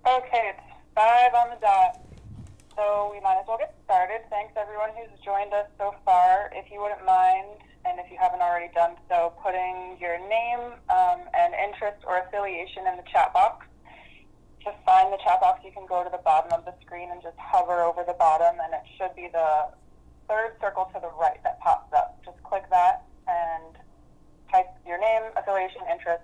Okay, it's 5 on the dot, so we might as well get started. Thanks everyone who's joined us so far. If you wouldn't mind, and if you haven't already done so, putting your name and interest or affiliation in the chat box. To find the chat box, you can go to the bottom of the screen and just hover over the bottom, and it should be the third circle to the right that pops up. Just click that and type your name, affiliation, interest,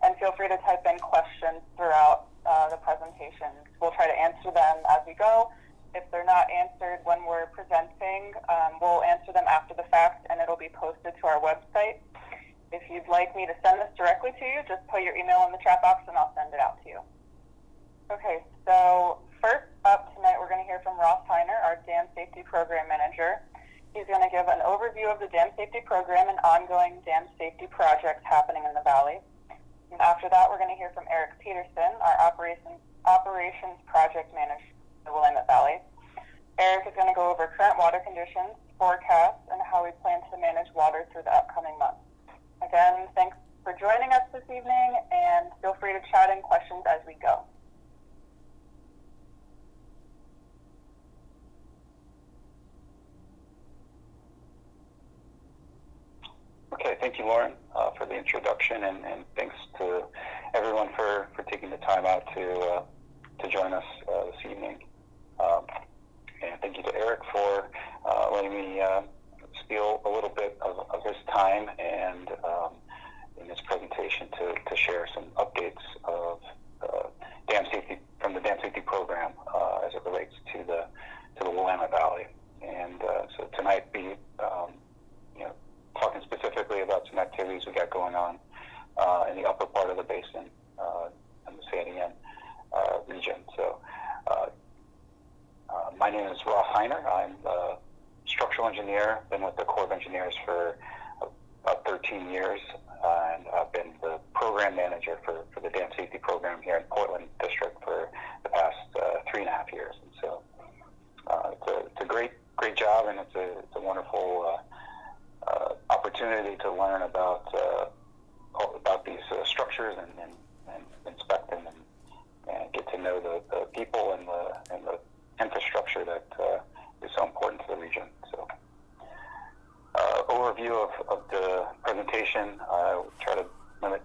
and feel free to type in questions throughout the presentations. We'll try to answer them as we go. If they're not answered when we're presenting, we'll answer them after the fact, and it'll be posted to our website. If you'd like me to send this directly to you, just put your email in the chat box and I'll send it out to you. Okay, so first up tonight we're going to hear from Ross Heiner, our Dam Safety Program Manager. He's going to give an overview of the Dam Safety Program and ongoing dam safety projects happening in the Valley. And after that, we're going to hear from Eric Peterson, our Operations Project Manager in the Willamette Valley. Eric is going to go over current water conditions, forecasts, and how we plan to manage water through the upcoming months. Again, thanks for joining us this evening, and feel free to chat in questions as we go. Okay, thank you, Lauren, for the introduction, and thanks to everyone for taking the time out to join us this evening. And thank you to Eric for letting me steal a little bit of his time and in this presentation to share some updates of dam safety from the dam safety program as it relates to the Willamette Valley. And so tonight be talking specifically about some activities we got going on in the upper part of the basin in the Santiam region. So my name is Ross Heiner. I'm a structural engineer, been with the Corps of Engineers for about 13 years, and I've been the program manager for the dam safety program here in Portland District for the past 3.5 years. And so it's a great job, and it's a wonderful opportunity to learn about these structures and inspect them and get to know the people and the infrastructure that is so important to the region. So, overview of the presentation. I'll try to limit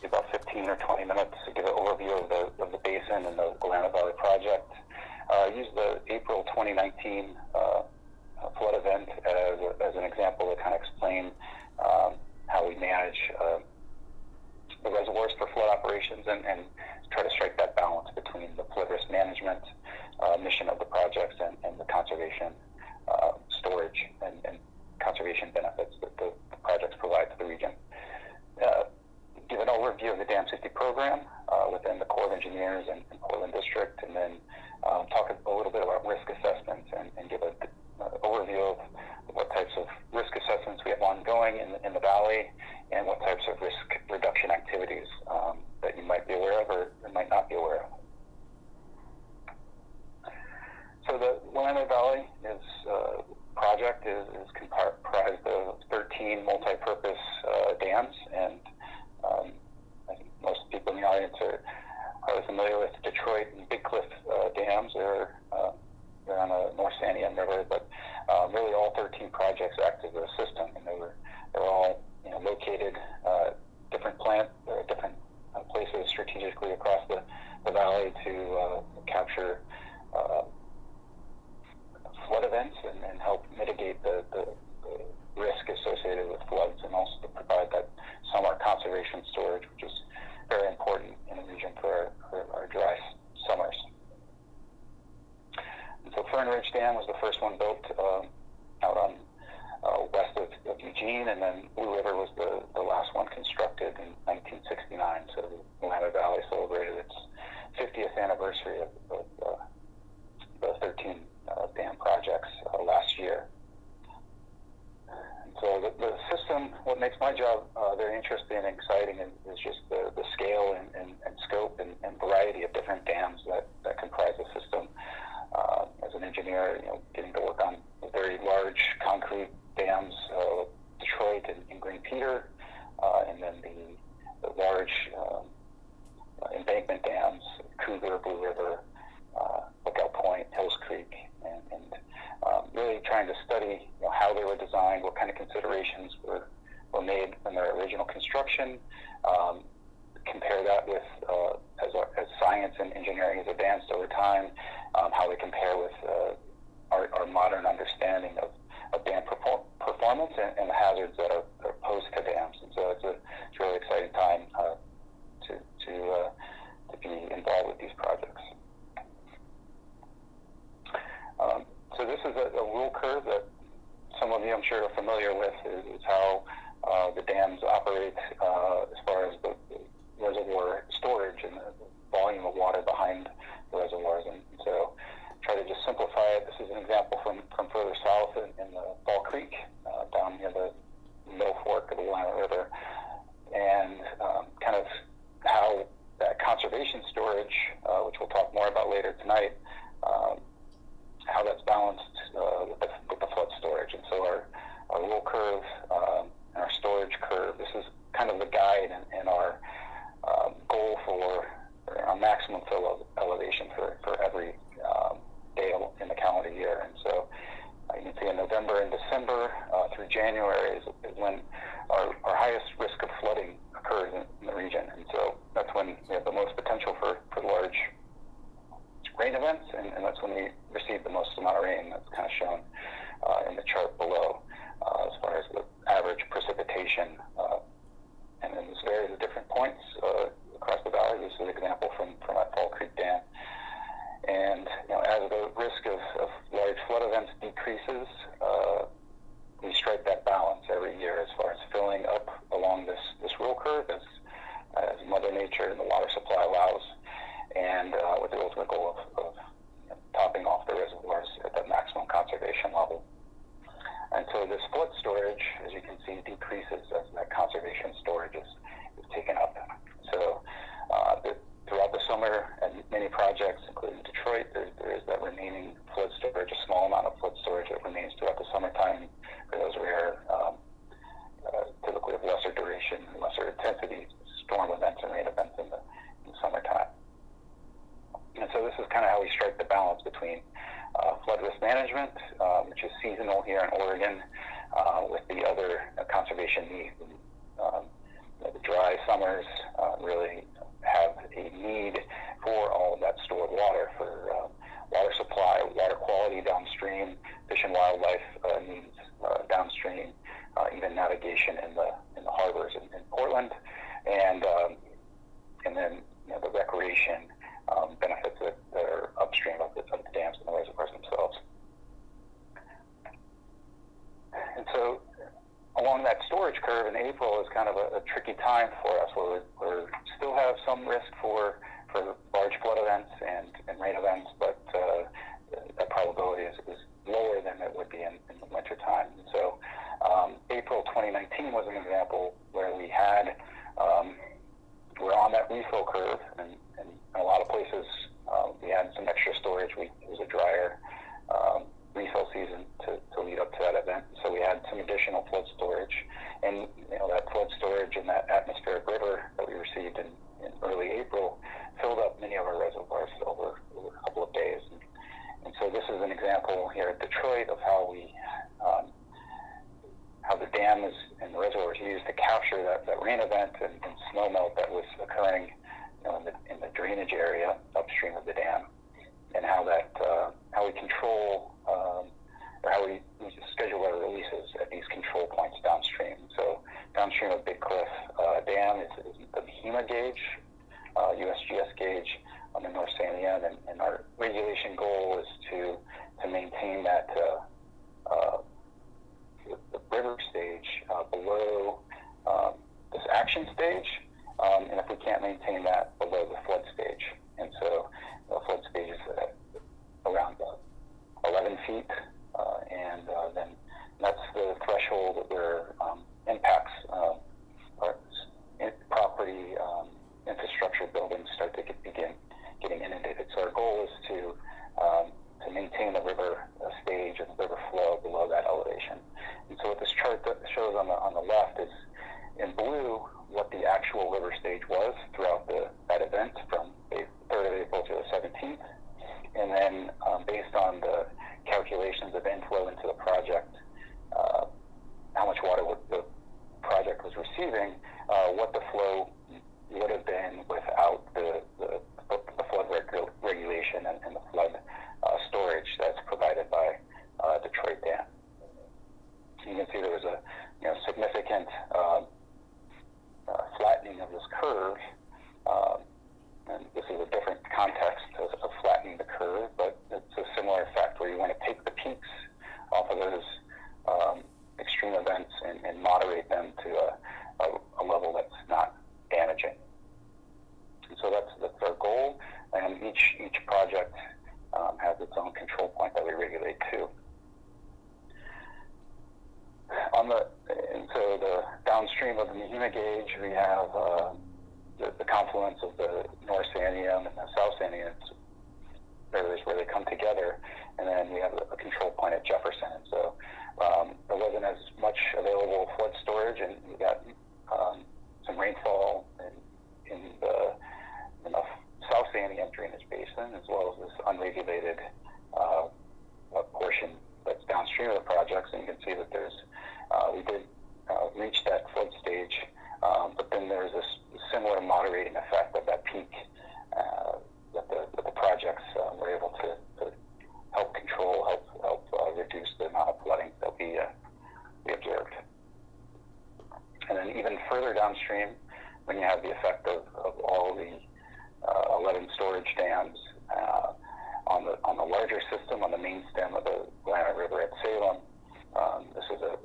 about 15 or 20 minutes to give an overview of the basin and the Willamette Valley Project. Use the April 2019 flood event as an example to kind of explain how we manage the reservoirs for flood operations and try to strike that balance between the flood risk management mission of the projects and the conservation storage and conservation benefits that the projects provide to the region. Give an overview of the dam safety program within the Corps of Engineers and Portland District, and then talk a little bit about risk assessments and give an overview of what types of risk assessments we have ongoing in the valley and what types of risk reduction activities that you might be aware of or might not be aware of. So the Willamette Valley project is comprised of 13 multi-purpose dams, and I think most people in the audience are probably familiar with Detroit and Big Cliff dams. They're on the North Santiam River, but really all 13 projects act as a system, and they're all located different places strategically across the valley to capture flood events and help mitigate the risk associated with floods, and also to provide that summer conservation storage, which is very important in the region for our dry summers. And so Fern Ridge Dam was the first one built out on west of Eugene, and then Blue River was the last one constructed in 1969. So the Willamette Valley celebrated its 50th anniversary of the 13 dam projects last year. And so the system, what makes my job very interesting and exciting is just the scale and scope and variety of different dams that comprise the system. As an engineer, getting to work on very large concrete dams, Detroit and Green Peter, and then the large embankment dams, Cougar, Blue River, trying to study how they were designed, what kind of considerations were made in their original construction, compare that with as science and engineering has advanced over time, how they compare with our modern understanding of dam performance and the hazards that are posed to dams. And so it's a really exciting time to be involved with these projects. So this is a rule curve that some of you, I'm sure, are familiar with, is how the dams operate as far as the reservoir storage and the volume of water behind the reservoirs. And so try to just simplify it. This is an example from further south in the Fall Creek, down near the middle fork of the Willamette River, and kind of how that conservation storage, which we'll talk more about later tonight, how that's balanced with the flood storage. And so our rule curve and our storage curve, this is kind of the guide and our goal for our maximum fill elevation for every day in the calendar year. And so you can see in November and December through January is when our highest risk of flooding occurs in the region. And so that's when we have the most potential for large rain events, and that's when we receive the most amount of rain. That's kind of shown in the chart below as far as the average precipitation. And then this varies at different points across the valley. This is an example from that Fall Creek Dam. And as the risk of large flood events decreases, we strike that balance every year as far as filling up along this rule curve as Mother Nature and the water supply allows, and with the ultimate goal of topping off the reservoirs at that maximum conservation level. And so this flood storage, as you can see, decreases as that conservation storage is taken up. So throughout the summer, at many projects, including Detroit, there is that remaining flood storage, a small amount of flood storage that remains throughout the summertime for those rare, typically of lesser duration and lesser intensity storm events and rain events in the summertime. And so this is kind of how we strike the balance between flood risk management, which is seasonal here in Oregon, with the other conservation needs. The dry summers really have a need for all of that stored water for water supply, water quality downstream, fish and wildlife needs downstream, even navigation in the harbors in Portland, and then the recreation benefits that are upstream of the dams and the reservoirs themselves. And so along that storage curve in April is kind of a tricky time for us, where we still have some risk for large flood events and rain events, but that probability is lower than it would be in the wintertime. And so April 2019 was an example where we had we're on that refill curve, and in a lot of places we had some extra storage. It was a drier refill season to lead up to that event, so we had some additional flood storage, and that flood storage in that atmospheric river that we received in early April filled up many of our reservoirs over a couple of days. And so this is an example here at Detroit of how the dam and the reservoir is used to capture that rain event and snow melt that was occurring in the drainage area upstream of the dam, and how we control or how we schedule our releases at these control points downstream. So downstream of Big Cliff Dam is the Mahima gauge, USGS gauge on the North Santiam, and our regulation goal is to maintain that the river stage below this action stage, and if we can't maintain that, below the flood stage. And so the flood stage is around 11 feet, and then that's the threshold where impacts property infrastructure buildings start to begin getting inundated. So our goal is to maintain the river stage and the river flow below that elevation. And so what this chart shows on the left is in blue what the actual river stage was throughout that event from the 3rd of April to the 17th. And then based on the calculation calculations of inflow into the project, how much water the project was receiving, what the flow would have been without the flood regulation and the flood storage that's provided by Detroit Dam. You can see there was a significant flattening of this curve, and this is a different context of flattening the curve, but it's a similar effect where you want to take the peaks off of those extreme events and moderate them to a level that's not damaging. And so that's our goal, and each project has its own control point that we regulate too. And so the downstream of the Mahima gauge, we have the confluence of the North Santiam and the South Santiam areas where they come together, and then we have a control point at Jefferson. And so there wasn't as much available flood storage, and we got some rainfall in the South Santiam drainage basin, as well as this unregulated portion that's downstream of the projects. And you can see that we did reach that flood stage, but then there's this similar moderating effect of that peak that the projects were able to help control, help reduce the amount of flooding that we observed. And then even further downstream, when you have the effect of all the 11 storage dams on the larger system, on the main stem of the Willamette River at Salem, this is a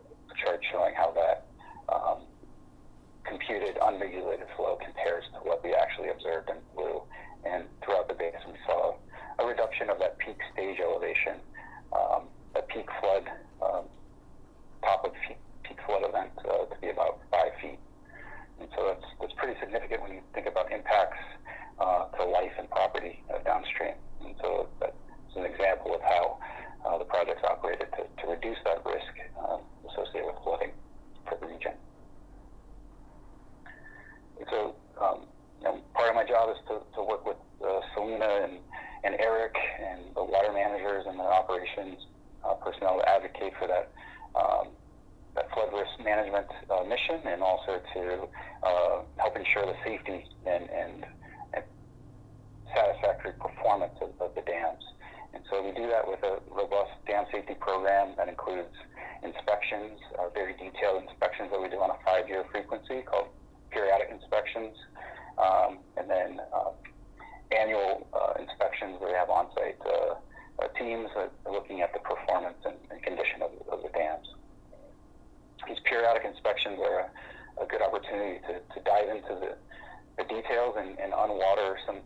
chart showing how that computed unregulated flow compares to what we actually observed in blue. And throughout the basin, we saw a reduction of that peak stage elevation, that peak flood, top of peak flood event to be about 5 feet. And so that's pretty significant when you think about impacts to life and property downstream. And so that's an example of how the project's operated to reduce that risk associated with flooding for the region. And so part of my job is to work with Selena and Eric and the water managers and the operations personnel to advocate for that flood risk management mission, and also to help ensure the safety and satisfactory performance of the dams. And so we do that with a robust dam safety program that includes inspections, very detailed inspections that we do on a 5-year frequency called periodic inspections, and then annual inspections where we have on-site teams looking at the performance and condition of the dams. These periodic inspections are a good opportunity to dive into the details and unwater some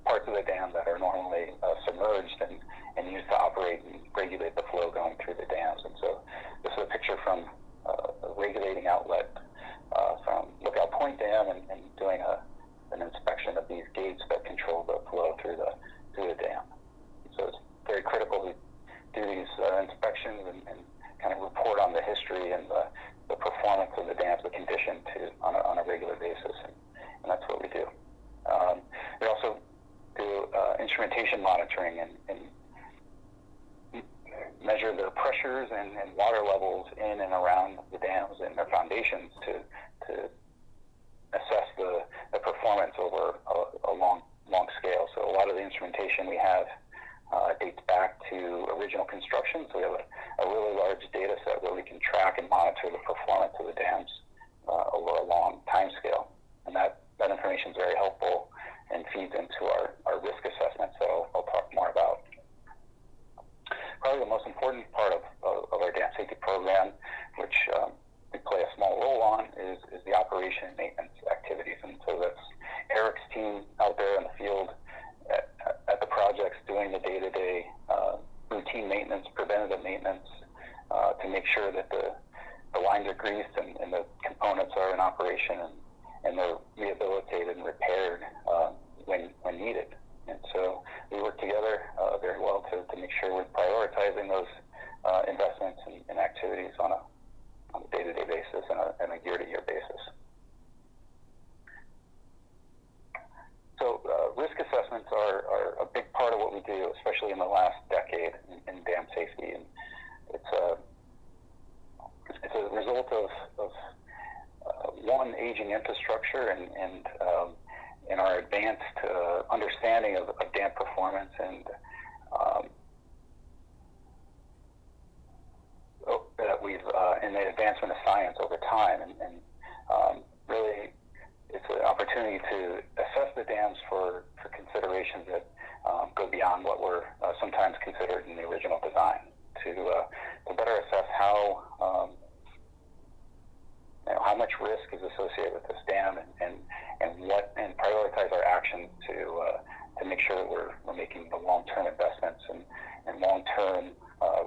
parts of the dam that are normally submerged and used to operate and regulate the flow going through the dams. And so this is a picture from a regulating outlet from Lookout Point Dam and doing an inspection of these gates that control the flow through the dam. So it's very critical to do these inspections and kind of report on the history and the performance of the dams, the condition on a regular basis, and that's what we do. We also do instrumentation monitoring and measure the pressures and water levels in and around the dams and their foundations to assess the performance over a long scale. So a lot of the instrumentation we have dates back to original construction. So we have a really large data set where we can track and monitor the performance of the dams over a long time scale. And that information is very helpful and feeds into our risk assessment, so I'll talk more about. Probably the most important part of our dam safety program, which we play a small role on, is the operation and maintenance activities. And so that's Eric's team out there in the field at the projects doing the day-to-day routine maintenance, preventative maintenance, to make sure that the lines are greased and the components are in operation and they're rehabilitated and repaired when needed. And so we work together very well to make sure we're prioritizing those investments and activities on a day-to-day basis and a year-to-year basis. So risk assessments are a big part of what we do, especially in the last decade, and dam safety. And it's a result of one, aging infrastructure and our advanced understanding of dam performance and that we've in the advancement of science over time, and really it's an opportunity to assess the dams for considerations that go beyond what were sometimes considered in the original design, to better assess how much risk is associated with this dam, and prioritize our actions to make sure that we're making the long-term investments and long-term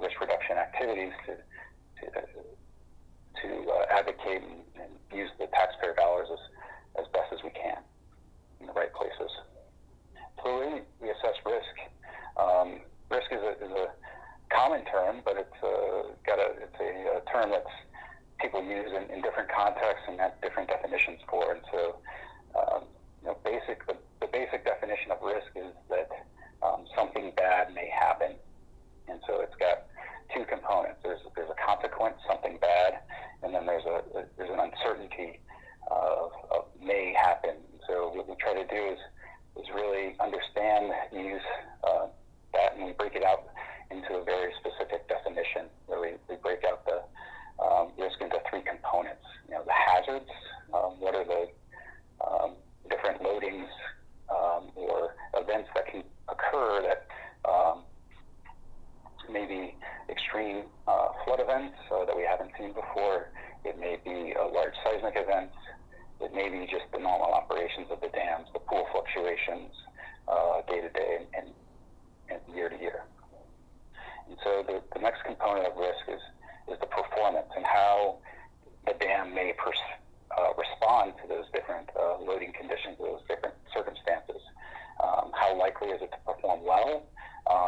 risk reduction activities to advocate and use the taxpayer dollars as best as we can in the right places. So we assess risk. Risk is a common term, but it's a term that's people use in different contexts and have different definitions for. And so, the basic definition of risk is that something bad may happen. And so it's got two components. There's a consequence, something bad, and then there's an uncertainty of may happen. So what we try to do is really understand, use that, and we break it out into a very specific definition where we break out the risk into three components. The hazards, what are the different loadings or events that can occur that may be extreme flood events that we haven't seen before. It may be large seismic events. It may be just the normal operations of the dams, the pool fluctuations day to day and year to year. And so the next component of risk is the performance and how the dam may respond to those different loading conditions, those different circumstances. How likely is it to perform well?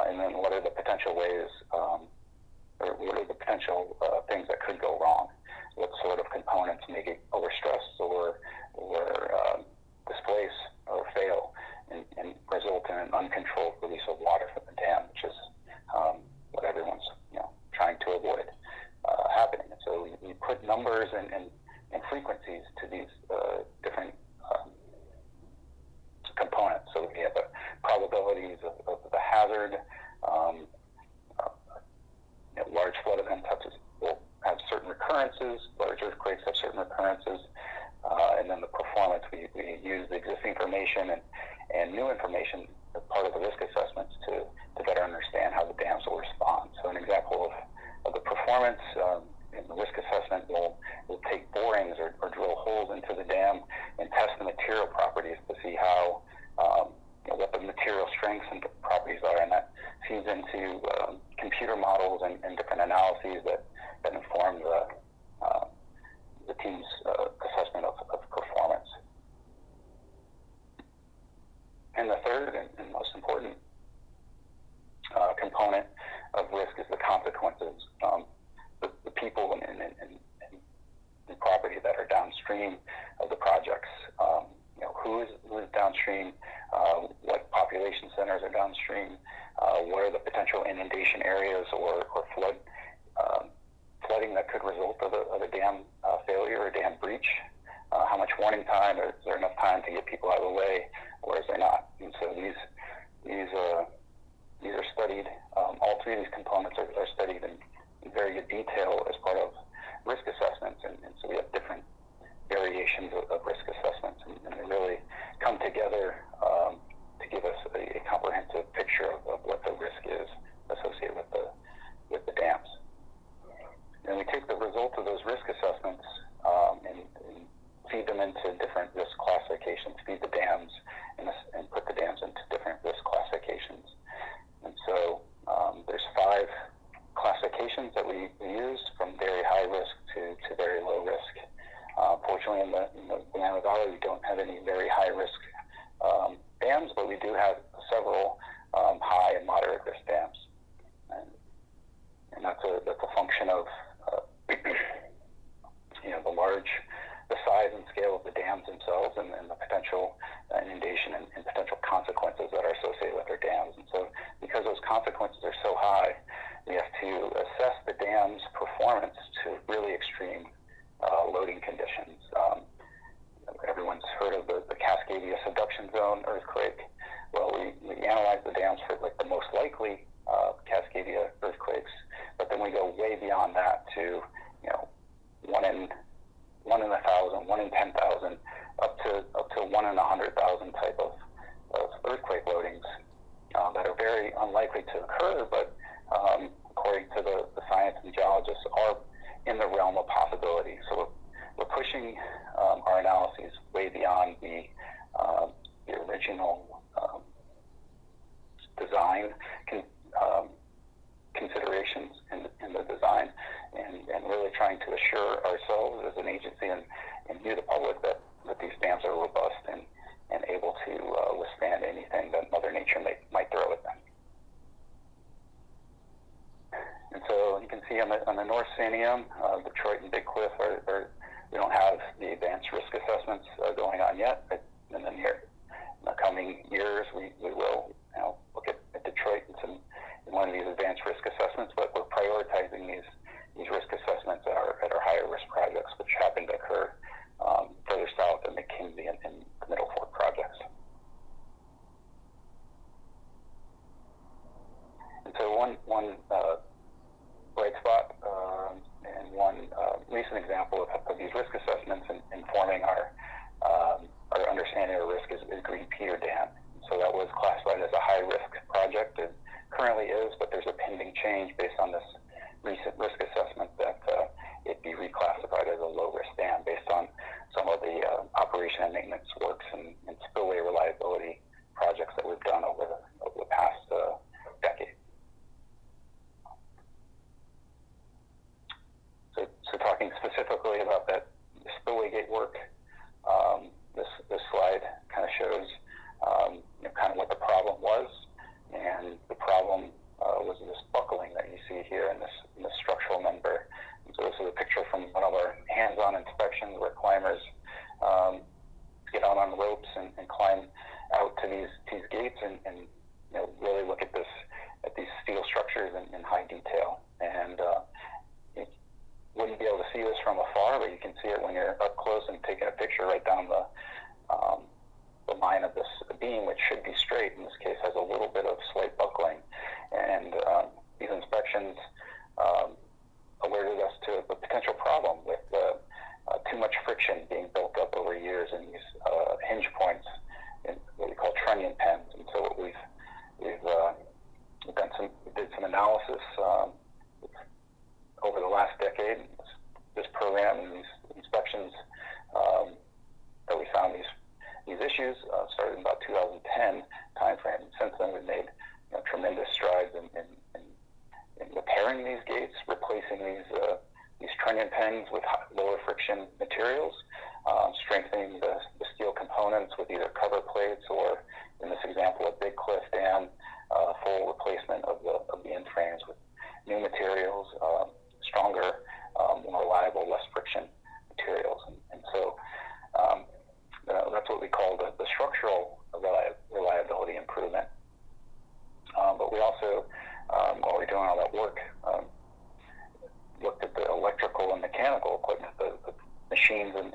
And then what are the potential ways, or what are the potential things that could go wrong? What sort of components may get overstressed or displace or fail and result in an uncontrolled release of water from the dam, which is what everyone's trying to avoid happening. And so we put numbers and frequencies to these different components. So we have the probabilities of the hazard. Large flood events will have certain recurrences. Large earthquakes have certain recurrences. And then the performance, we use the existing information and new information as part of the risk assessments to better understand how the dams will respond. So an example of the performance in the risk assessment, we'll take borings or drill holes into the dam and test the material properties to see how what the material strengths and properties are, and that feeds into computer models and different analyses that inform the team's assessment of performance. And the third and most important component of risk is the consequences. The people and property that are downstream of the projects. Who is downstream? What population centers are downstream? What are the potential inundation areas or flooding that could result of a dam failure or dam breach? How much warning time? Is there enough time to get people out of the way, or is there not? And so these are studied. All three of these components are studied in very good detail as part of risk assessments, and so we have different variations of risk assessments, and they really come together to give us a comprehensive picture of what the risk is associated with the dams. And we take the results of those risk assessments and feed them into different risk classifications, feed the dams and put the dams into different risk classifications. And so there's 5 classifications that we use, from very high risk to very low risk. Fortunately, in the Willamette Valley, we don't have any very high risk dams, but we do have several high and moderate risk dams, and that's a function of the size and scale of the dams themselves, and the potential inundation and potential consequences that are associated with their dams. And so, because those consequences are so high, we have to assess the dam's performance to really extreme loading conditions. Everyone's heard of the Cascadia subduction zone earthquake. Well, we analyze the dams for like the most likely Cascadia earthquakes, but then we go way beyond that to, you know, one in 1,000, 1 in 10,000, up to 1 in 100,000 type of earthquake loadings that are very unlikely to occur, but according to the science and geologists, are in the realm of possibility. So we're pushing our analyses way beyond the original design considerations in the design, and really trying to assure ourselves as an agency and you, the public, that these dams are robust and able to withstand anything that Mother Nature might throw at them. And so you can see on the North Santiam, Detroit and Big Cliff we don't have the advanced risk assessments going on yet, but in the coming years we will look at Detroit in one of these advanced risk assessments, but we're prioritizing these risk assessments at our higher risk projects, which happen to occur further south in McKinsey and the Middle Fork projects. And so one bright spot and one recent example of these risk assessments informing our understanding of risk is Green Peter Dam. So that was classified as a high-risk project, and currently is, but there's a pending change based on this recent risk assessment that it be reclassified as a low-risk dam based on some of the operation and maintenance works and spillway reliability projects that we've done over the past decade. So talking specifically about that spillway gate work, this slide kind of shows kind of what the problem was, and the problem was this buckling that you see here in this structural member. And so this is a picture from one of our hands-on inspections where climbers get out on ropes and climb out to these gates and really look at these steel structures in high detail. And you wouldn't be able to see this from afar, but you can see it when you're up close and taking a picture right down the line of this beam, which should be straight. In this case, has a little bit of slight buckling. And these inspections alerted us to a potential problem with too much friction being built up over years in these hinge points in what we call trunnion pens. And so what we did some analysis over the last decade. This program and these inspections that we found these issues started in about 2010 timeframe. Since then, we've made tremendous strides in repairing these gates, replacing these trunnion pens with lower friction materials, strengthening the steel components with either cover plates or, in this example, a Big Cliff Dam, full replacement of the end frames with new materials, stronger, more reliable, less friction materials. And so that's what we call the structural reliability improvement. But we also, while we're doing all that work, looked at the electrical and mechanical equipment, the machines and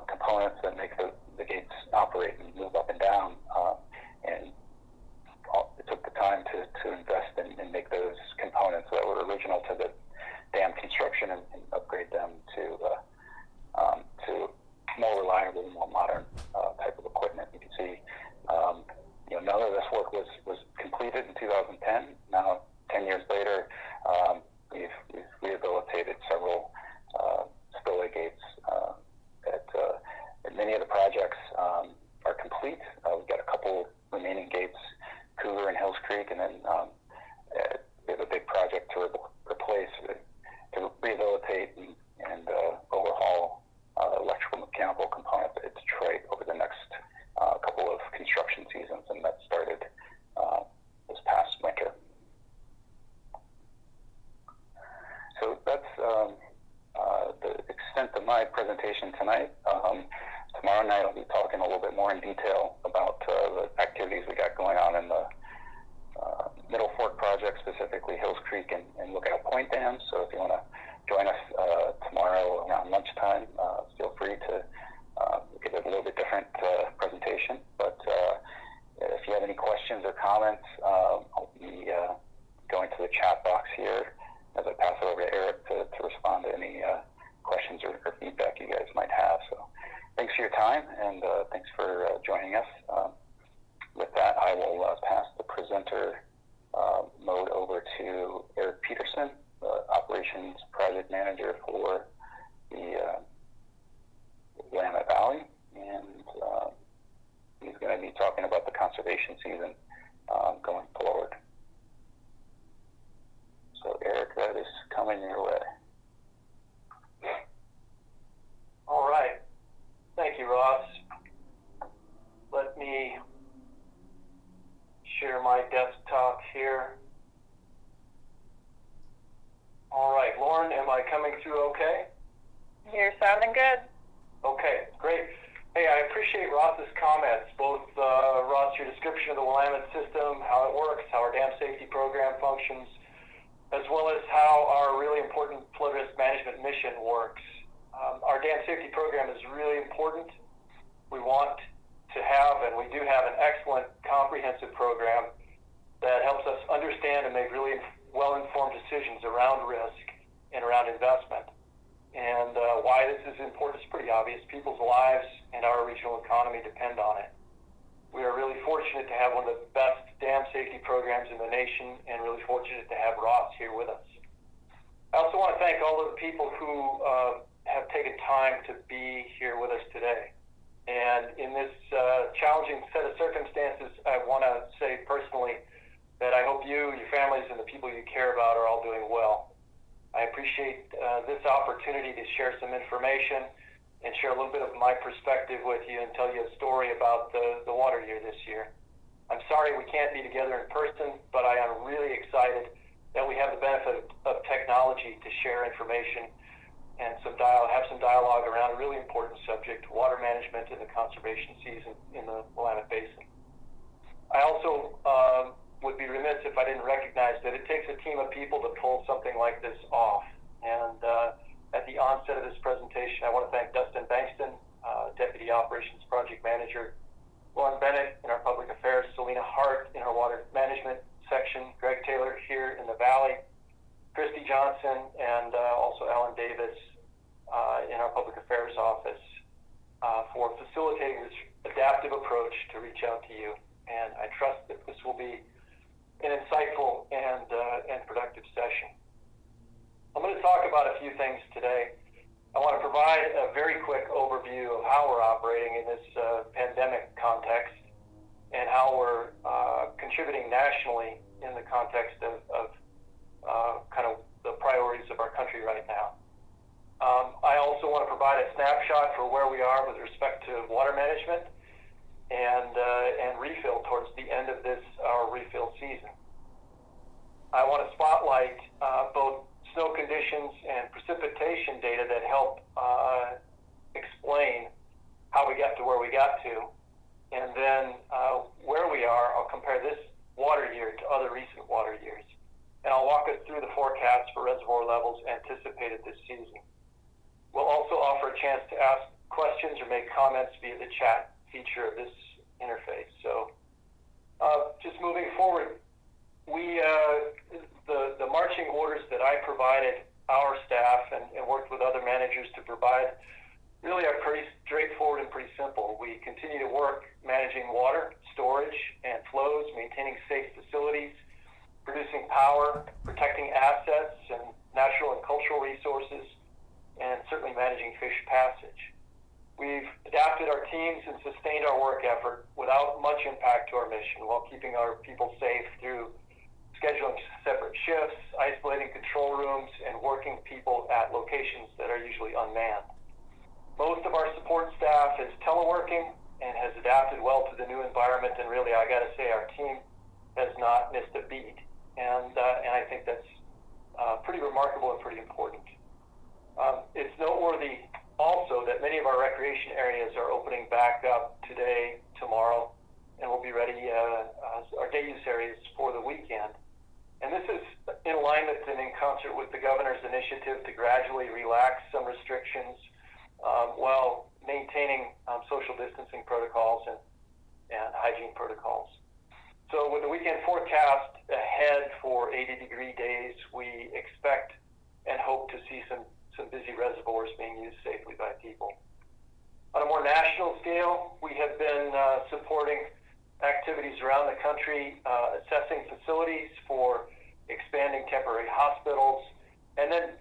components that make the gates operate and move up and down. And it took the time to invest and make those components that were original to the dam construction and upgrade them to more reliable, more modern type of equipment. You can see, none of this work was completed in 2010. Now, 10 years later, we've rehabilitated several spillway gates. Many of the projects are complete. We've got a couple remaining gates, Cougar and Hills Creek, and then we have a big project to replace, to rehabilitate and overhaul electrical mechanical components at Detroit over the next couple of construction seasons, and that started this past winter. So that's the extent of my presentation tonight. Tomorrow night I'll be talking a little bit more in detail about the activities we got going on in the Middle Fork project, specifically specifically Hills Creek and Lookout Point dams. So if you want to join us tomorrow around lunchtime, feel free to give it a little bit different presentation. But if you have any questions or comments, I'll be going to the chat box here as I pass it over to Eric to respond to any questions or feedback you guys might have. So thanks for your time, and thanks for joining us. With that, I will pass the presenter mode over to Eric Peterson, the Operations Project Manager for the Willamette Valley, and he's going to be talking about the conservation season going forward. So Eric, that is coming your way. All right. Thank you, Ross. Let me share my desktop here. All right, Lauren, am I coming through okay? You're sounding good. Okay, great. Hey, I appreciate Ross's comments, both Ross, your description of the Willamette system, how it works, how our dam safety program functions, as well as how our really important flood risk management mission works. Our dam safety program is really important. We want to have, and we do have, an excellent comprehensive program that helps us understand and make really well-informed decisions around risk and around investment. And why this is important is pretty obvious. People's lives and our regional economy depend on it. We are really fortunate to have one of the best dam safety programs in the nation, and really fortunate to have Ross here with us. I also want to thank all of the people who have taken time to be here with us today. And in this challenging set of circumstances, I want to say personally that I hope you, your families, and the people you care about are all doing well. I appreciate this opportunity to share some information and share a little bit of my perspective with you and tell you a story about the water year this year. I'm sorry we can't be together in person, but I am really excited that we have the benefit of technology to share information and have some dialogue around a really important subject, water management in the conservation season in the Willamette Basin. I also would be remiss if I didn't recognize that it takes a team of people to pull something like this off. And at the onset of this presentation, I want to thank Dustin Bankston, Deputy Operations Project Manager, Lauren Bennett in our Public Affairs, Selena Hart in our Water Management section, Greg Taylor here in the Valley, Christy Johnson, and also Alan Davis in our Public Affairs office for facilitating this adaptive approach to reach out to you. And I trust that this will be an insightful and productive session. I'm going to talk about a few things today. I want to provide a very quick overview of how we're operating in this pandemic context and how we're contributing nationally in the context of kind of the priorities of our country right now. I also want to provide a snapshot for where we are with respect to water management and refill towards the end of our refill season. I want to spotlight both snow conditions and precipitation data that help explain how we got to where we got to, and then where we are. I'll compare this water year to other recent water years, and I'll walk us through the forecast for reservoir levels anticipated this season. We'll also offer a chance to ask questions or make comments via the chat feature of this interface. So just moving forward, the marching orders that I provided our staff and worked with other managers to provide really are pretty straightforward and pretty simple. We continue to work managing water, storage, and flows, maintaining safe facilities, producing power, protecting assets and natural and cultural resources, and certainly managing fish passage. We've adapted our teams and sustained our work effort without much impact to our mission while keeping our people safe through scheduling separate shifts, isolating control rooms, and working people at locations that are usually unmanned. Most of our support staff is teleworking and has adapted well to the new environment, and really, I got to say, our team has not missed a beat. And I think that's pretty remarkable and pretty important. It's noteworthy also that many of our recreation areas are opening back up today, tomorrow, and will be ready as our day use areas for the weekend. And this is in alignment and in concert with the governor's initiative to gradually relax some restrictions while maintaining social distancing protocols and hygiene protocols. So with the weekend forecast ahead for 80-degree days, we expect and hope to see some busy reservoirs being used safely by people. On a more national scale, we have been supporting activities around the country, assessing facilities for expanding temporary hospitals, and then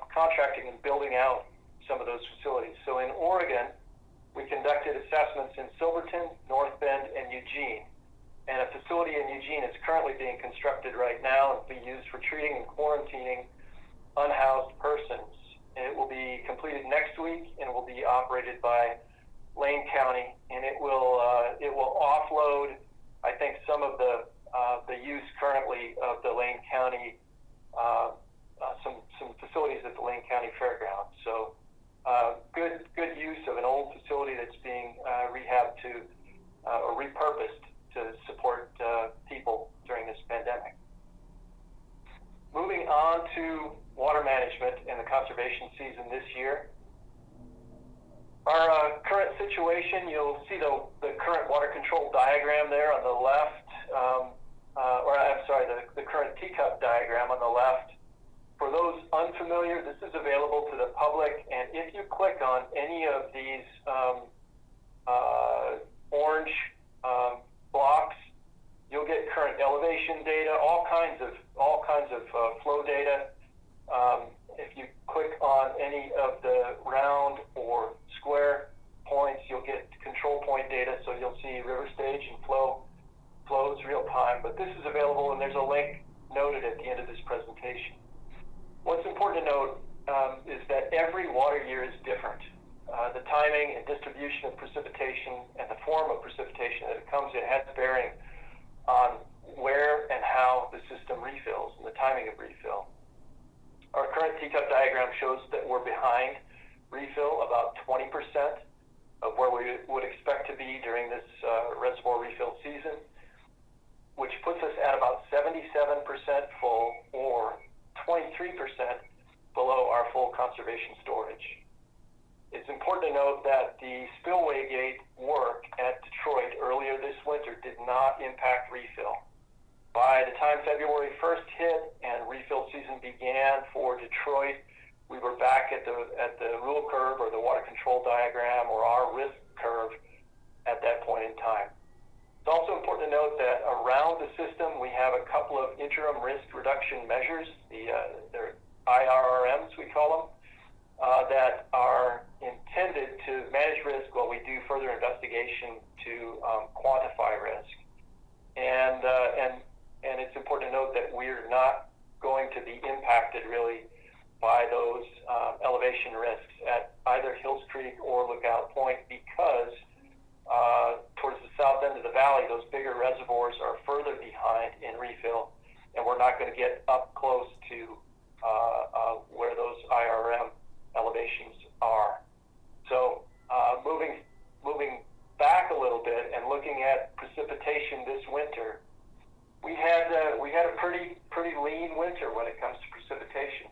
contracting and building out some of those facilities. So in Oregon, we conducted assessments in Silverton, North Bend, and Eugene. And a facility in Eugene is currently being constructed right now and will be used for treating and quarantining unhoused persons. And it will be completed next week and will be operated by Lane County, and it will offload, I think, some of the use currently of the Lane County, some facilities at the Lane County Fairgrounds. So good use of an old facility that's being rehabbed to or repurposed to support people during this pandemic. Moving on to water management and the conservation season this year. Our current situation, you'll see the current water control diagram there on the left, the current teacup diagram on the left. For those unfamiliar, this is available to the public, and if you click on any of these orange blocks, you'll get current elevation data, all kinds of flow data. If you click on any of the round or square points, you'll get control point data, so you'll see river stage and flows real time. But this is available, and there's a link noted at the end of this presentation. What's important to note is that every water year is different. The timing and distribution of precipitation and the form of precipitation that it comes in has bearing on where and how the system refills and the timing of refill. Our current teacup diagram shows that we're behind refill about 20% of where we would expect to be during this reservoir refill season, which puts us at about 77% full or 23% below our full conservation storage. It's important to note that the Spillway gate work at Detroit earlier this winter did not impact refill. By the time February 1st hit and refill season began for Detroit, we were back at the rule curve or the water control diagram or our risk curve at that point in time. It's also important to note that around the system we have a couple of interim risk reduction measures, they're IRRMs we call them, that are intended to manage risk while we do further investigation to quantify risk. And it's important to note that we're not going to be impacted really by those elevation risks at either Hills Creek or Lookout Point because towards the south end of the valley, those bigger reservoirs are further behind in refill, and we're not going to get up close to where those IRM elevations are. So moving back a little bit and looking at precipitation this winter, we had a pretty lean winter when it comes to precipitation.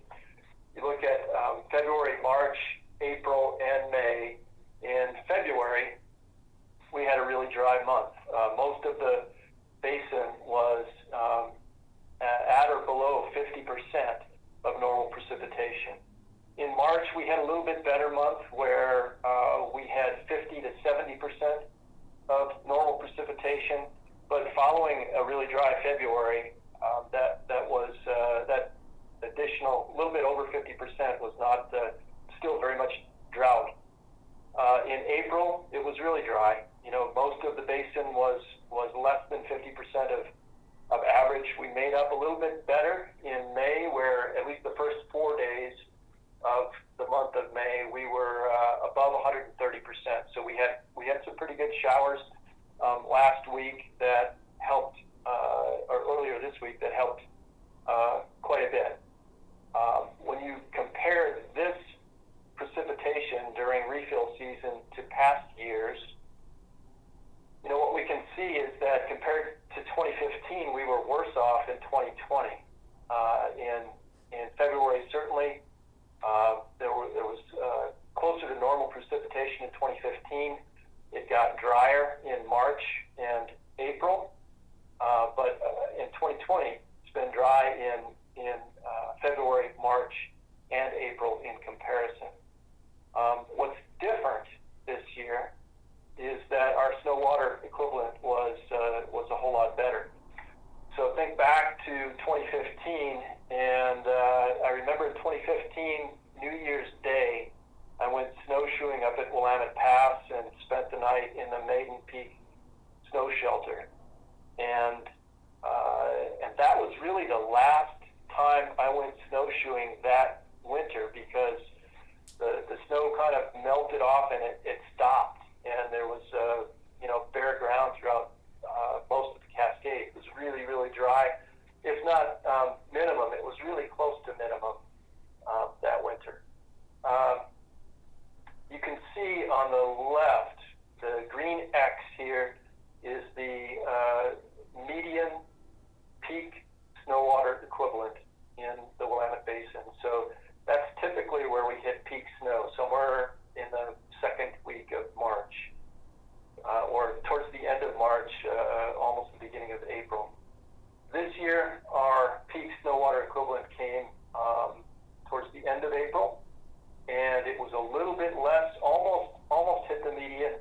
You look at February, March, April, and May. In February, we had a really dry month. Most of the basin was at or below 50% of normal precipitation. In March, we had a little bit better month where we had 50 to 70% of normal precipitation. But following a really dry February, that additional little bit over 50% was not still very much drought. In April, it was really dry. You know, most of the basin was less than 50% of average. We made up a little bit better in May, where at least the first 4 days of the month of May, we were above 130%. So we had some pretty good showers last week that helped, or earlier this week that helped quite a bit. When you compare this precipitation during refill season to past years, you know, what we can see is that compared to 2015, we were worse off in 2020. So think back to 2015, and I remember in 2015, New Year's Day, I went snowshoeing up at Willamette Pass and spent the night in the Maiden Peak snow shelter. And that was really the last time I went snowshoeing that winter, because the snow kind of melted off and it stopped, and there was bare ground throughout most of the Cascade. It was really, really dry. If not minimum, it was really close to minimum that winter. You can see on the left, the green X here is the median peak snow water equivalent in the Willamette Basin. So that's typically where we hit peak snow, somewhere in the second week of March, or towards the end of March, almost the beginning of April. This year, our peak snow water equivalent came towards the end of April, and it was a little bit less, almost hit the median,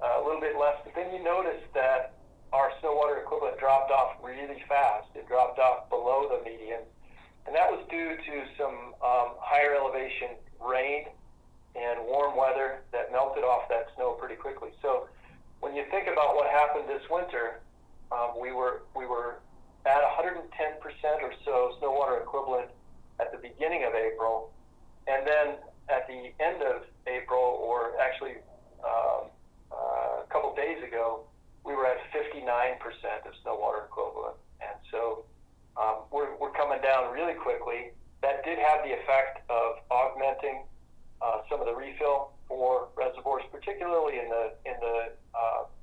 a little bit less. But then you notice that our snow water equivalent dropped off really fast. It dropped off below the median, and that was due to some higher elevation rain and warm weather that melted off that snow pretty quickly. So when you think about what happened this winter, we were at 110% or so snow water equivalent at the beginning of April, and then at the end of April, or actually a couple days ago, we were at 59% of snow water equivalent. And so we're coming down really quickly. That did have the effect of augmenting some of the refill for reservoirs, particularly in the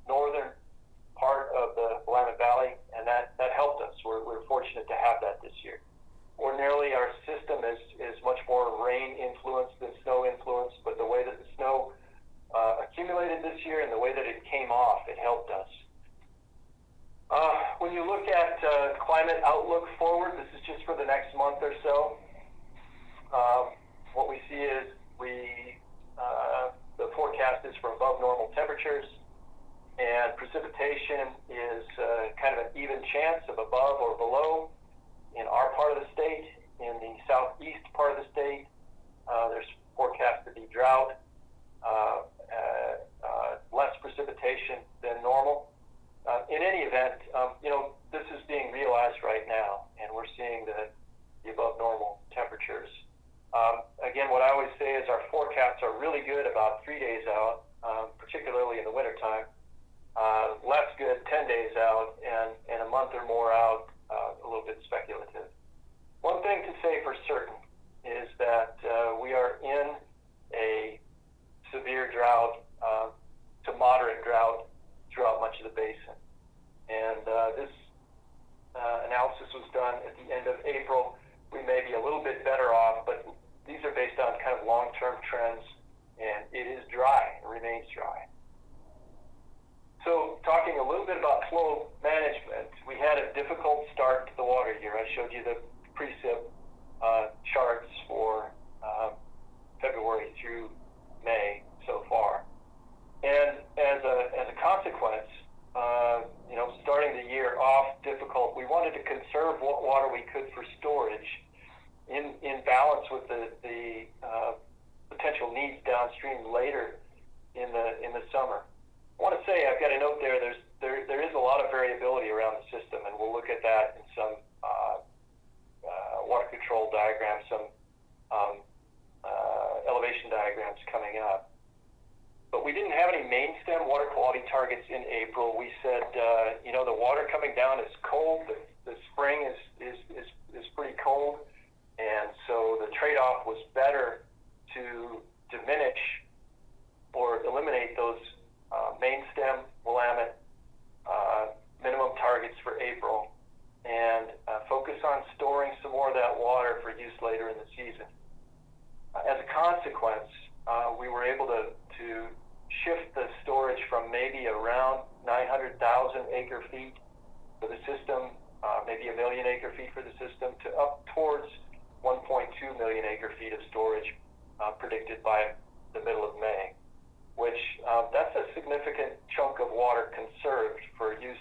northern part of the Willamette Valley, and that helped us. We're fortunate to have that this year. Ordinarily, our system is much more rain influenced than snow influenced, but the way that the snow accumulated this year and the way that it came off, it helped us. When you look at climate outlook forward, this is just for the next month or so. What we see is the forecast is for above normal temperatures, and precipitation is kind of an even chance of above or below in our part of the state. In the southeast part of the state, there's forecast to be drought, less precipitation than normal. In any event, this is being realized right now, and we're seeing the above normal temperatures. Again, what I always say is our forecasts are really good about 3 days out, particularly in the wintertime. Less good 10 days out, and a month or more out, a little bit speculative. One thing to say for certain is that we are in a severe drought to moderate drought throughout much of the basin. And this analysis was done at the end of April. We may be a little bit better off, but these are based on kind of long-term trends, and it is dry, it remains dry. So talking a little bit about flow management, we had a difficult start to the water year. I showed you the precip charts for February through May so far. And as a consequence, starting the year off difficult, we wanted to conserve what water we could for storage in balance with the potential needs downstream later in the summer. I want to say, I've got a note there, there is a lot of variability around the system, and we'll look at that in some water control diagrams, some elevation diagrams coming up. But we didn't have any main stem water quality targets in April. We said, the water coming down is cold, the spring is pretty cold, and so the trade-off was better to diminish or eliminate those main stem Willamette minimum targets for April, and focus on storing some more of that water for use later in the season. As a consequence, we were able to shift the storage from maybe around 900,000 acre feet for the system, maybe 1 million acre feet for the system, to up towards 1.2 million acre feet of storage predicted by the middle of May, which that's a significant chunk of water conserved for use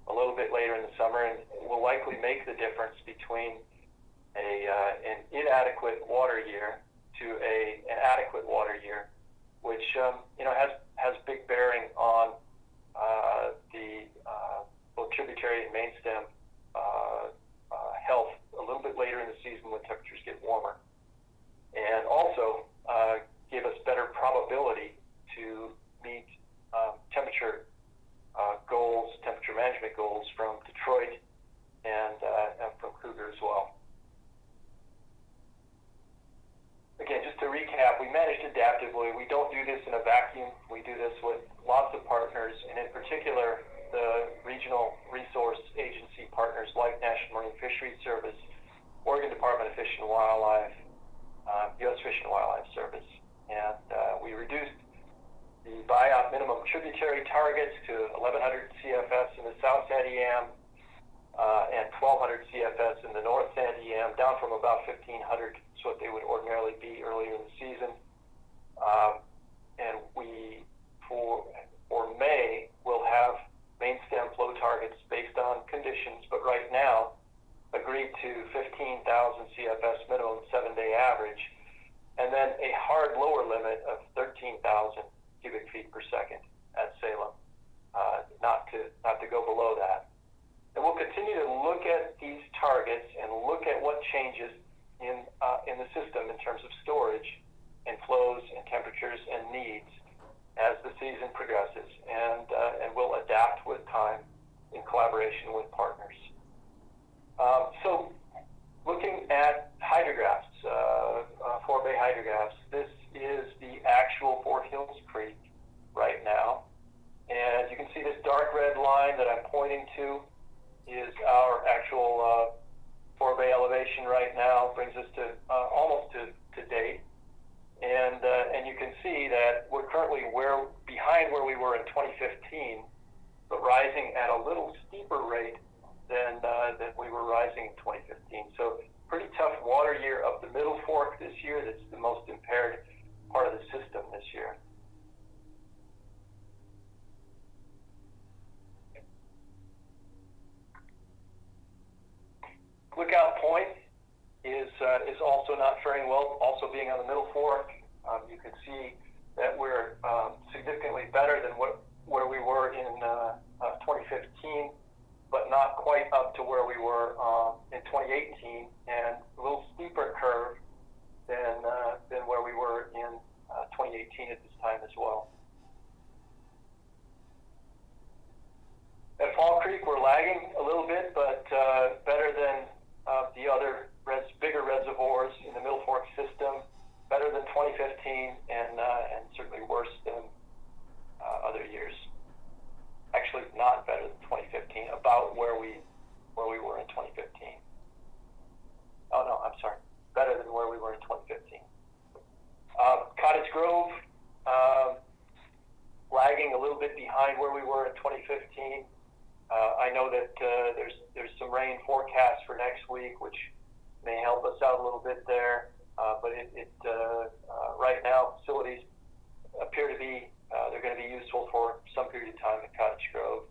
a little bit later in the summer, and will likely make the difference between an inadequate water year to an adequate water year, which has big bearing on the both tributary and main stem health a little bit later in the season when temperatures get warmer, and also give us better probability to meet temperature goals, temperature management goals from Detroit and from Cougar as well. Again, just to recap, we managed adaptively. We don't do this in a vacuum. We do this with lots of partners, and in particular, the regional resource agency partners like National Marine Fisheries Service, Oregon Department of Fish and Wildlife, U.S. Fish and Wildlife Service. And we reduced the biop minimum tributary targets to 1,100 CFS in the South Santiam and 1,200 CFS in the North Santiam, down from about 1,500, is what they would ordinarily be earlier in the season. And we, for May, will have main stem flow targets based on conditions, but right now agreed to 15,000 CFS minimum 7-day average, and then a hard lower limit of 13,000 cubic feet per second at Salem, not to go below that. And we'll continue to look at these targets and look at what changes in the system in terms of storage and flows and temperatures and needs as the season progresses, and we'll adapt with time in collaboration with partners. So looking at hydrographs, forebay hydrographs, this is the actual Fort Hills Creek right now. And you can see this dark red line that I'm pointing to is our actual forebay elevation right now, brings us to almost to date. And you can see that we're currently behind where we were in 2015, but rising at a little steeper rate than we were rising in 2015. So pretty tough water year up the Middle Fork this year. That's the most impaired part of the system this year. Lookout Point is also not faring well, also being on the Middle Fork. You can see that we're significantly better than where we were in 2015, but not quite up to where we were in 2018, and a little steeper curve than where we were in 2018 at this time as well. At Fall Creek, we're lagging a little bit, but better than the other bigger reservoirs in the Middle Fork system, better than 2015, and certainly worse than other years. Actually, not better than 2015, about where we were in 2015. Oh no, I'm sorry, better than where we were in 2015. Cottage Grove, lagging a little bit behind where we were in 2015. I know that there's some rain forecast for next week, which may help us out a little bit there. But right now, facilities appear to be they're going to be useful for some period of time at Cottage Grove.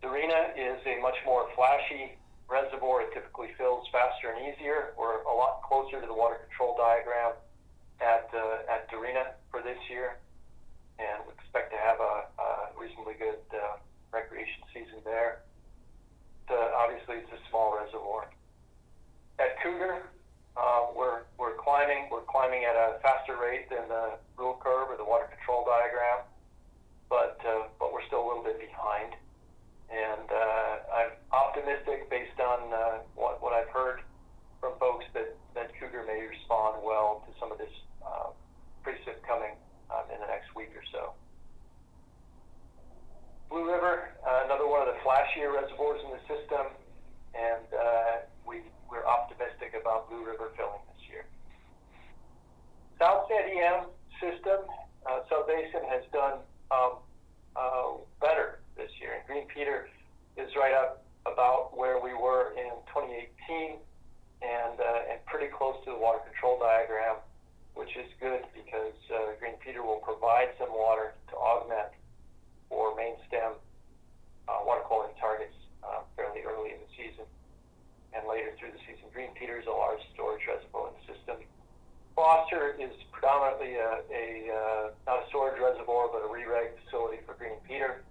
Dorena is a much more flashy reservoir. It typically fills faster and easier. We're a lot closer to the water control diagram at Dorena for this year, and we expect to have a reasonably good recreation season there. Obviously, it's a small reservoir. At Cougar, we're climbing. We're climbing at a faster rate than the rule curve or the water control diagram, but we're still a little bit behind. And I'm optimistic based on what I've heard from folks that Cougar may respond well to some of this precip coming in the next week or so. Blue River, another one of the flashier reservoirs in the system, and we're optimistic about Blue River filling this year. South Santiam system, South Basin has done better this year. And Green Peter is right up about where we were in 2018, and pretty close to the water control diagram, which is good because Green Peter will provide some water to augment for main stem water quality targets fairly through the season. Green Peter is a large storage reservoir in the system. Foster is predominantly not a storage reservoir, but a re-reg facility for Green Peter.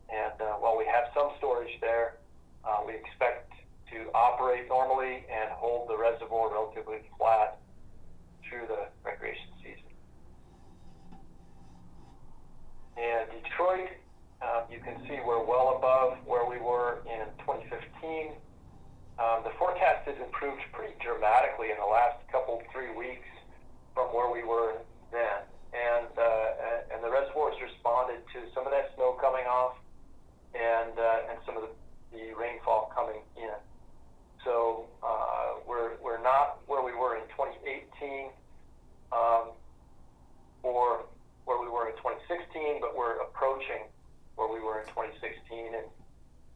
And while we have some storage there, we expect to operate normally and hold the reservoir relatively flat through the recreation season. And Detroit, you can see we're well above where we were in 2015. The forecast has improved pretty dramatically in the last three weeks from where we were then. And the reservoirs responded to some of that snow coming off and some of the rainfall coming in. So we're not where we were in 2018 or where we were in 2016, but we're approaching where we were in 2016, and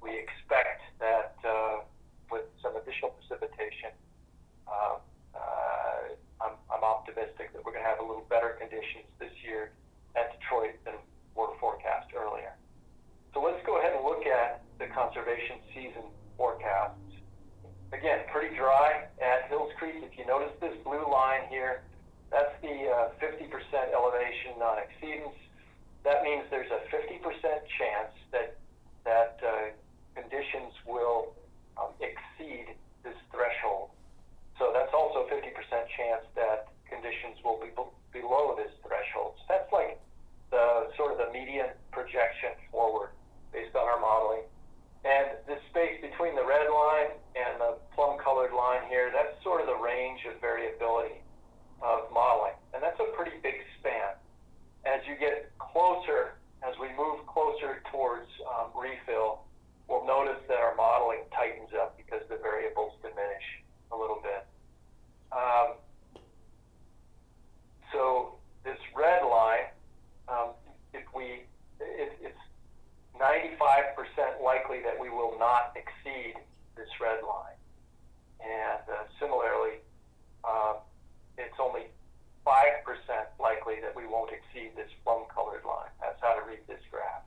we expect that with some additional precipitation, I'm optimistic that we're going to have a little better conditions this year at Detroit than were forecast earlier. So let's go ahead and look at the conservation season forecasts. Again, pretty dry at Hills Creek. If you notice this blue line here, that's the 50% elevation non-exceedance. That means there's a 50% chance that conditions will exceed this threshold. So that's also a 50% chance that conditions will be below this threshold. So that's like the sort of the median projection forward based on our modeling. And this space between the red line and the plum-colored line here, that's sort of the range of variability of modeling. And that's a pretty big span. As you get closer, as we move closer towards refill, we'll notice that our modeling tightens up because the variables diminish a little bit. So this red line, it's 95% likely that we will not exceed this red line. And similarly, it's only 5% likely that we won't exceed this plum-colored line. That's how to read this graph.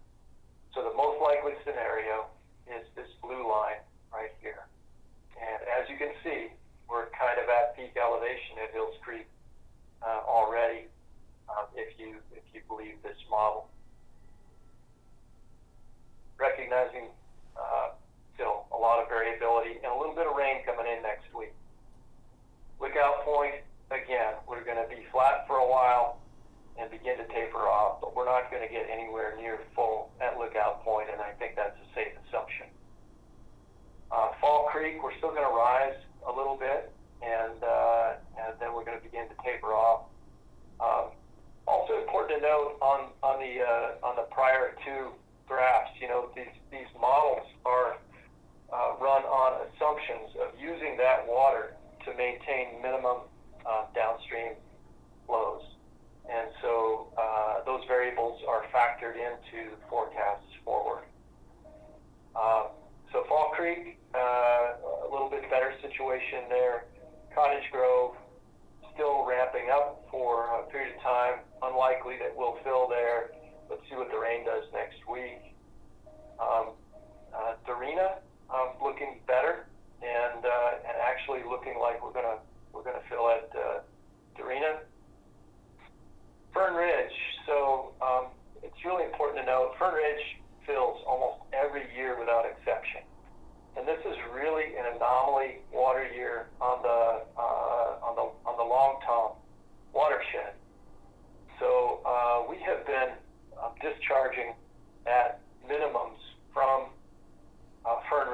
So the most likely scenario is this blue line right here. And as you can see, we're kind of at peak elevation at Hills Creek already, if you believe this model. Recognizing still a lot of variability and a little bit of rain coming in next week. Lookout Point, again, we're going to be flat for a while and begin to taper off, but we're not going to get anywhere near full at Lookout Point, and I think that's a safe assumption. Fall Creek, we're still going to rise a little bit, and then we're going to begin to taper off. Also important to note on the prior two graphs, you know, these models are run on assumptions of using that water to maintain minimum downstream flows. And so those variables are factored into the forecasts forward. So Fall Creek, a little bit better situation there. Cottage Grove, still ramping up for a period of time. Unlikely that we'll fill there. Let's see what the rain does next week. Darina, looking better, and actually looking like we're gonna fill at Darina. Fern Ridge. So it's really important to note Fern Ridge fills almost every year without exception, and this is really an anomaly water year on the Long Tom watershed. So we have been discharging at minimums from Fern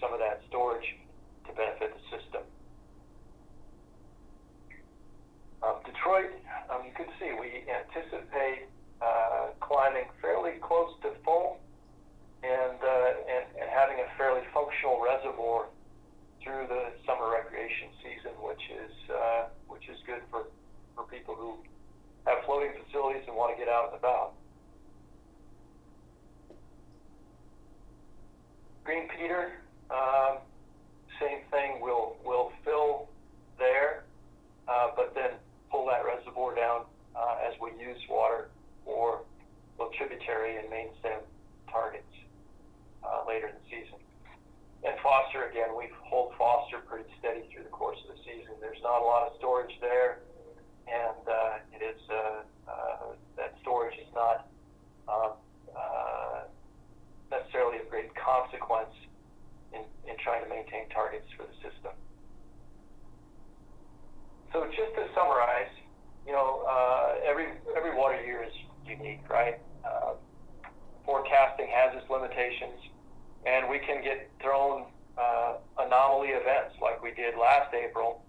some of that storage to benefit the system. Detroit, you can see we anticipate climbing fairly close to full and having a fairly functional reservoir through the summer recreation season, which is good for people who have floating facilities and want to get out and about. Green Peter, same thing. We'll fill there, but then pull that reservoir down as we use water for both tributary and main stem targets later in the season. And Foster, again, we hold Foster pretty steady through the course of the season. There's not a lot of storage there, and it is that storage is not necessarily of great consequence in trying to maintain targets for the system. So just to summarize, every water year is unique, right? Forecasting has its limitations, and we can get thrown anomaly events like we did last April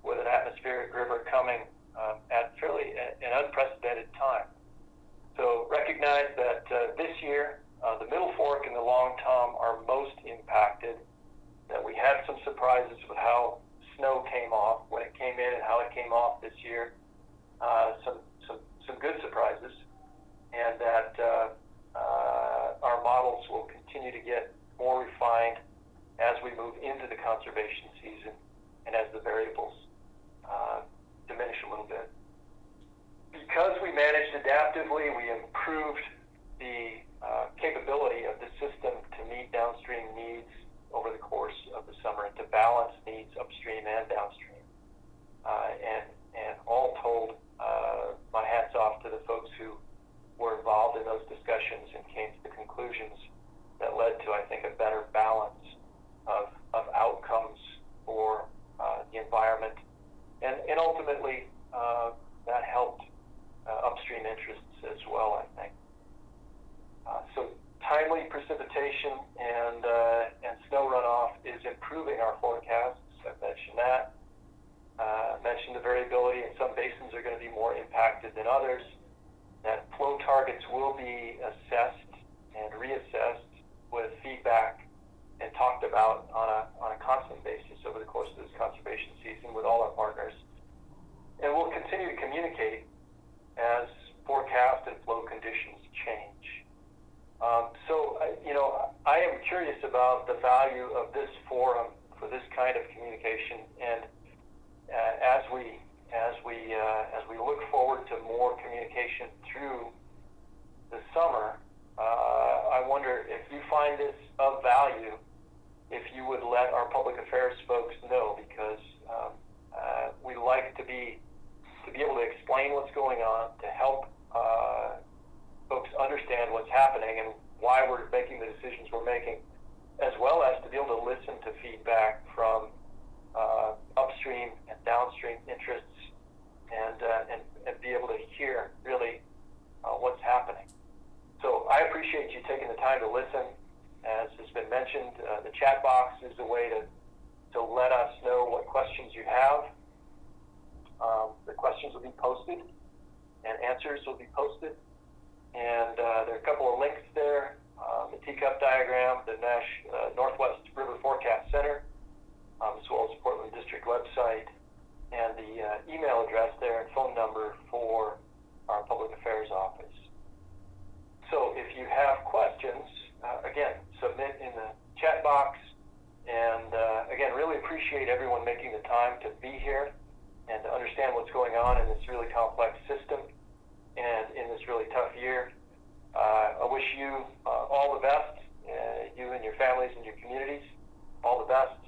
with an atmospheric river coming at fairly an unprecedented time. So recognize that this year, the Middle Fork and the Long Tom are most impacted, that we had some surprises with how snow came off when it came in and how it came off this year, some good surprises, and that our models will continue to get more refined as we move into the conservation season and as the variables diminish a little bit. Because we managed adaptively, we improved the capability of the system to meet downstream needs over the course of the summer and to balance needs upstream and downstream. And all told, my hat's off to the folks who were involved in those discussions and came to the conclusions that led to, I think, a better balance of outcomes for the environment. And ultimately, that helped upstream interests as well, I think. So timely precipitation and snow runoff is improving our forecasts. I've mentioned that. Mentioned the variability, and some basins are going to be more impacted than others. That flow targets will be assessed and reassessed with feedback and talked about on a constant basis over the course of this conservation season with all our partners. And we'll continue to communicate as forecast and flow conditions change. I am curious about the value of this forum for this kind of communication, and as we look forward to more communication through the summer, I wonder if you find this of value, if you would let our public affairs folks know, because we like to be able to explain what's going on, to help folks understand what's happening and why we're making the decisions we're making, as well as to be able to listen to feedback from upstream and downstream interests and be able to hear really what's happening. So I appreciate you taking the time to listen. As has been mentioned, the chat box is a way to let us know what questions you have. The questions will be posted and answers will be posted. And there are a couple of links there, the teacup diagram, the Northwest River Forecast Center, as well as the Portland District website, and the email address there and phone number for our Public Affairs Office. So if you have questions, again, submit in the chat box. And again, really appreciate everyone making the time to be here and to understand what's going on in this really complex system and in this really tough year. I wish you all the best, you and your families and your communities, all the best.